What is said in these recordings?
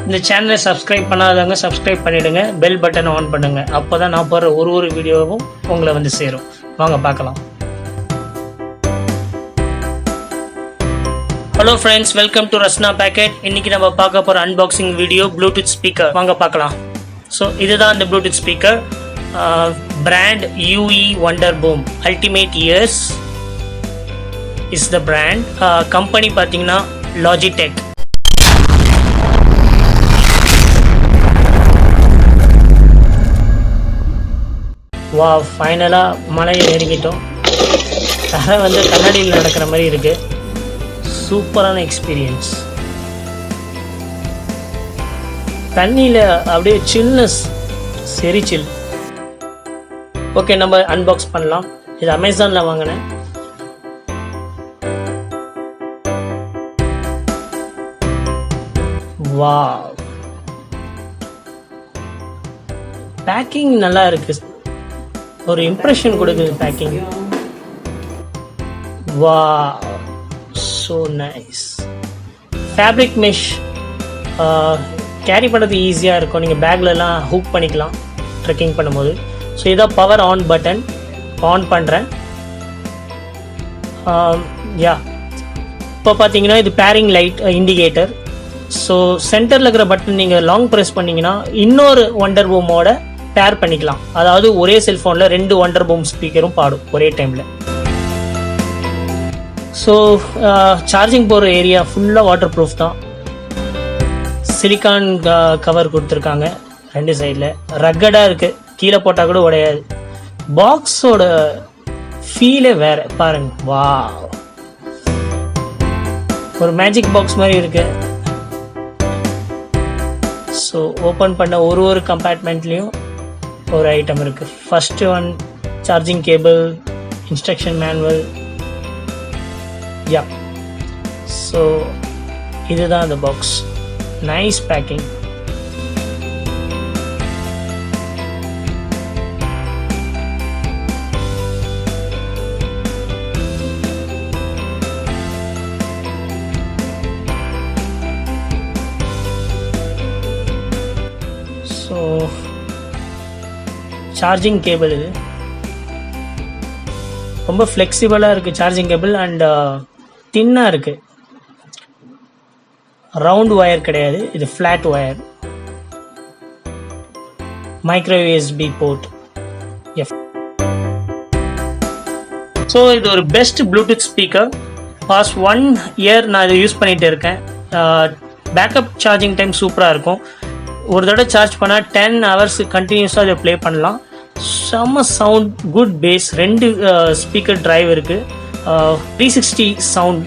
இந்த சேனலை சப்ஸ்கிரைப் பண்ணாதவங்க சப்ஸ்கிரைப் பண்ணிடுங்க, பெல் பட்டனை ஆன் பண்ணுங்க. அப்போதான் நான் போடுற ஒரு வீடியோவும் உங்களை வந்து சேரும். வாங்க பார்க்கலாம். Hello friends, welcome to Rasna packet. இன்னைக்கு நம்ம பார்க்க போகிற அன்பாக்சிங் வீடியோ ப்ளூடூத் ஸ்பீக்கர். வாங்க பார்க்கலாம். ஸோ இதுதான் அந்த Bluetooth speaker. Brand wonderboom ultimate ears is the brand. Company பார்த்தீங்கன்னா லாஜிடெக். வா, ஃபைனலாக மலையை நெருங்கிட்டோம். தரை வந்து கண்ணாடியில் நடக்கிற மாதிரி இருக்குது. சூப்பரான எக்ஸ்பீரியன்ஸ். தண்ணியில் அப்படியே சில்னஸ், சரி சில். ஓகே, நம்ம அன்பாக்ஸ் பண்ணலாம். இது அமேசானில் வாங்கினேன். வா, பேக்கிங் நல்லா இருக்கு, ஒரு இம்ப்ரெஷன் கொடுக்குது பேக்கிங். வா, so nice. Fabric mesh, carry பண்ணுறது ஈஸியாக இருக்கும். நீங்கள் பேக்லலாம் ஹூக் பண்ணிக்கலாம் ட்ரெக்கிங் பண்ணும்போது. ஸோ இதான் பவர் ஆன் பட்டன். ஆன் பண்ணுறேன். யா, இப்போ பார்த்தீங்கன்னா இது பேரிங் லைட் இண்டிகேட்டர். ஸோ சென்டரில் இருக்கிற பட்டன் நீங்கள் லாங் ப்ரெஸ் பண்ணிங்கன்னா இன்னொரு வண்டர்பூமோட பேர் பண்ணிக்கலாம். அதாவது ஒரே செல்ஃபோனில் 2 வண்டர்பூம் ஸ்பீக்கரும் பாடும் ஒரே டைமில். ஸோ சார்ஜிங் போகிற ஏரியா ஃபுல்லாக வாட்டர் ப்ரூஃப் தான். சிலிக்கான் கவர் கொடுத்துருக்காங்க 2 சைடில். ரக்கடாக இருக்குது, கீழே போட்டால் கூட உடையாது. பாக்ஸோட ஃபீலே வேறு பாருங்க. வா, ஒரு மேஜிக் பாக்ஸ் மாதிரி இருக்கு. ஸோ ஓப்பன் பண்ண ஒரு கம்பார்ட்மெண்ட்லேயும் ஒரு ஐட்டம் இருக்குது. First one charging cable, instruction manual. Yeah, so இதுதான் அந்த box. Nice packing. So charging cable இது ரொம்ப ஃப்ளெக்சிபிளாக இருக்குது. சார்ஜிங் கேபிள் அண்ட் தின்னாக இருக்குது. ரவுண்ட் ஒயர் கிடையாது, இது flat wire. Micro USB port. So இது ஒரு best Bluetooth speaker. Past 1 year நான் இதை யூஸ் பண்ணிகிட்டு இருக்கேன். பேக்கப் சார்ஜிங் டைம் சூப்பராக இருக்கும். ஒரு தடவை சார்ஜ் பண்ணால் 10 hours கண்டினியூஸாக இதை ப்ளே பண்ணலாம். செம்ம sound, good bass. 2 speaker drive இருக்குது. 360 சவுண்ட்.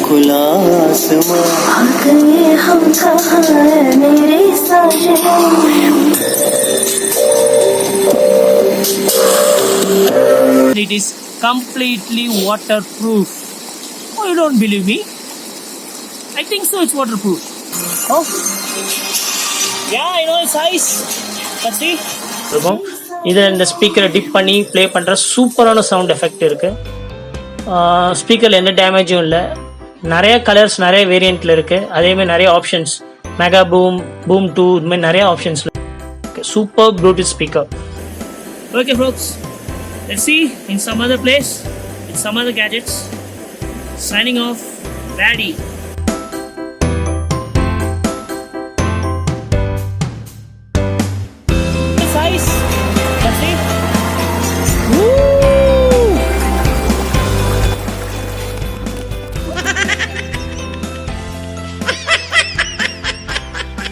खुला आसमां आ गए हम कहाँ मेरे साजन. It is completely waterproof. Oh, you don't believe me? I think so. It's waterproof. Oh, yeah, I know it's ice. Let's see. இதில் இந்த ஸ்பீக்கரை டிப் பண்ணி ப்ளே பண்ணுற சூப்பரான சவுண்ட் எஃபெக்ட் இருக்குது. ஸ்பீக்கரில் எந்த டேமேஜும் இல்லை. நிறைய கலர்ஸ், நிறைய வேரியண்ட்டில் இருக்குது. அதேமாதிரி நிறைய ஆப்ஷன்ஸ், மெகா பூம், பூம் 2, இதுமாதிரி நிறைய options. Super Bluetooth speaker. Okay folks, let's see in some other place with some other gadgets. Signing off, Daddy.